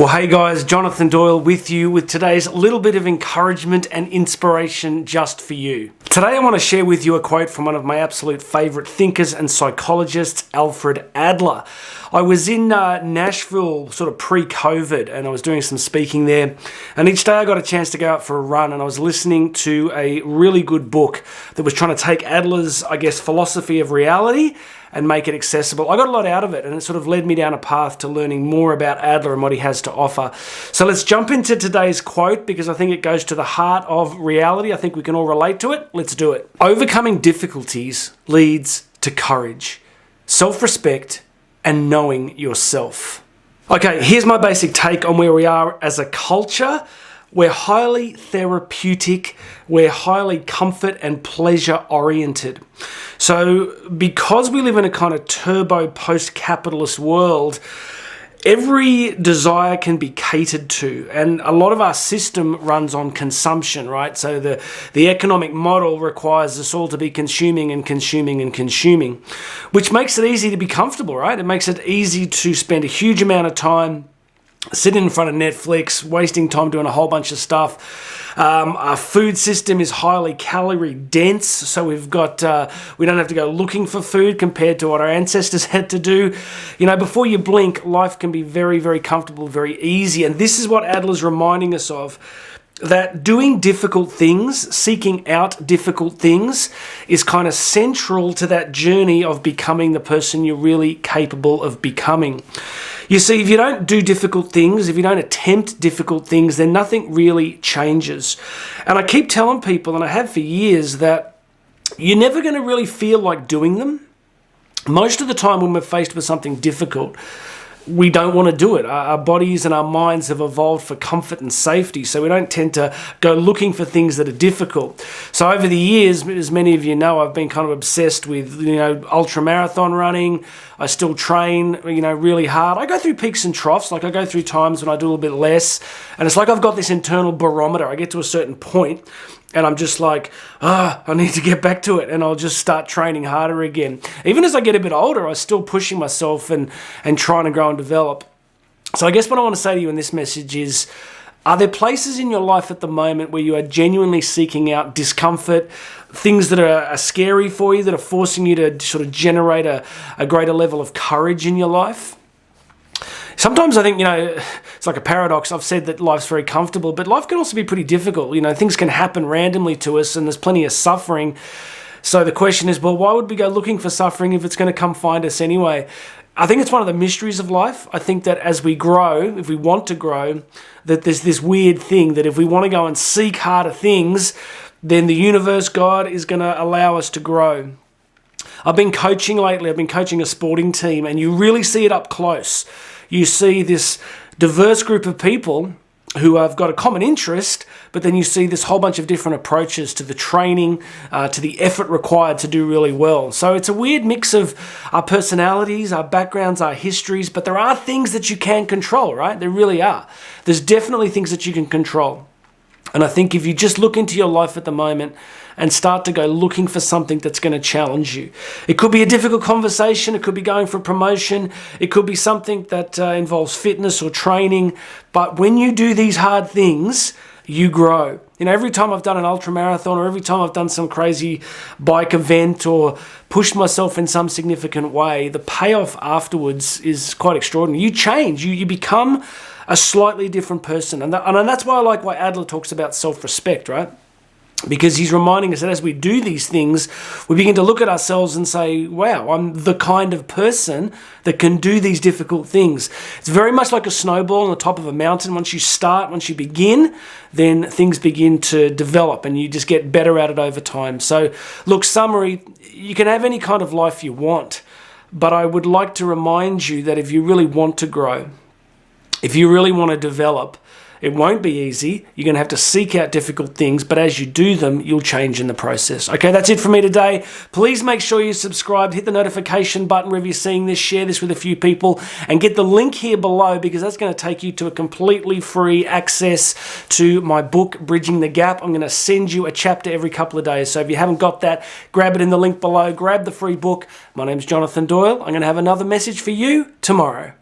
Well, hey guys, Jonathan Doyle with you with today's little bit of encouragement and inspiration just for you. Today I want to share with you a quote from one of my absolute favorite thinkers and psychologists, Alfred Adler. I was in Nashville sort of pre-COVID and I was doing some speaking there, and each day I got a chance to go out for a run and I was listening to a really good book that was trying to take Adler's, philosophy of reality and make it accessible. I got a lot out of it, and it sort of led me down a path to learning more about Adler and what he has to offer. So let's jump into today's quote because I think it goes to the heart of reality. I think we can all relate to it. Let's do it. Overcoming difficulties leads to courage, self-respect, and knowing yourself. Okay, here's my basic take on where we are as a culture. We're highly therapeutic, we're highly comfort and pleasure oriented. So because we live in a kind of turbo post-capitalist world, every desire can be catered to, and a lot of our system runs on consumption, right? So the economic model requires us all to be consuming and consuming and consuming, which makes it easy to be comfortable, right? It makes it easy to spend a huge amount of time sitting in front of Netflix, wasting time doing a whole bunch of stuff. Our food system is highly calorie dense, so we don't have to go looking for food compared to what our ancestors had to do. You know, before you blink, life can be very, very comfortable, very easy. And this is what Adler's reminding us of, that doing difficult things, seeking out difficult things, is kind of central to that journey of becoming the person you're really capable of becoming. You see, if you don't do difficult things, if you don't attempt difficult things, then nothing really changes. And I keep telling people, and I have for years, that you're never going to really feel like doing them. Most of the time when we're faced with something difficult, we don't want to do it. Our bodies and our minds have evolved for comfort and safety, so we don't tend to go looking for things that are difficult. So over the years, as many of you know, I've been kind of obsessed with, ultra marathon running. I still train, really hard. I go through peaks and troughs. Like I go through times when I do a little bit less, and it's like I've got this internal barometer. I get to a certain point and I'm just like, I need to get back to it. And I'll just start training harder again. Even as I get a bit older, I'm still pushing myself and trying to grow and develop. So I guess what I want to say to you in this message is, are there places in your life at the moment where you are genuinely seeking out discomfort, things that are scary for you, that are forcing you to sort of generate a greater level of courage in your life? Sometimes I think, it's like a paradox. I've said that life's very comfortable, but life can also be pretty difficult. Things can happen randomly to us and there's plenty of suffering. So the question is, well, why would we go looking for suffering if it's going to come find us anyway? I think it's one of the mysteries of life. I think that as we grow, if we want to grow, that there's this weird thing that if we want to go and seek harder things, then the universe, God, is going to allow us to grow. I've been coaching lately. I've been coaching a sporting team, and you really see it up close. You see this diverse group of people who have got a common interest, but then you see this whole bunch of different approaches to the training, to the effort required to do really well. So it's a weird mix of our personalities, our backgrounds, our histories, but there are things that you can control, right? There really are. There's definitely things that you can control. And I think if you just look into your life at the moment and start to go looking for something that's going to challenge you. It could be a difficult conversation. It could be going for a promotion. It could be something that involves fitness or training. But when you do these hard things, you grow. Every time I've done an ultra marathon or every time I've done some crazy bike event or pushed myself in some significant way, the payoff afterwards is quite extraordinary. You change. You become a slightly different person. And that's why I like why Adler talks about self-respect, right? Because he's reminding us that as we do these things, we begin to look at ourselves and say, wow, I'm the kind of person that can do these difficult things. It's very much like a snowball on the top of a mountain. Once you begin, then things begin to develop and you just get better at it over time. So look, summary, you can have any kind of life you want, but I would like to remind you that if you really want to grow, if you really want to develop, it won't be easy. You're going to have to seek out difficult things, but as you do them, you'll change in the process. Okay, that's it for me today. Please make sure you subscribe, hit the notification button wherever you're seeing this, share this with a few people, and get the link here below because that's going to take you to a completely free access to my book, Bridging the Gap. I'm going to send you a chapter every couple of days. So if you haven't got that, grab it in the link below, grab the free book. My name's Jonathan Doyle. I'm going to have another message for you tomorrow.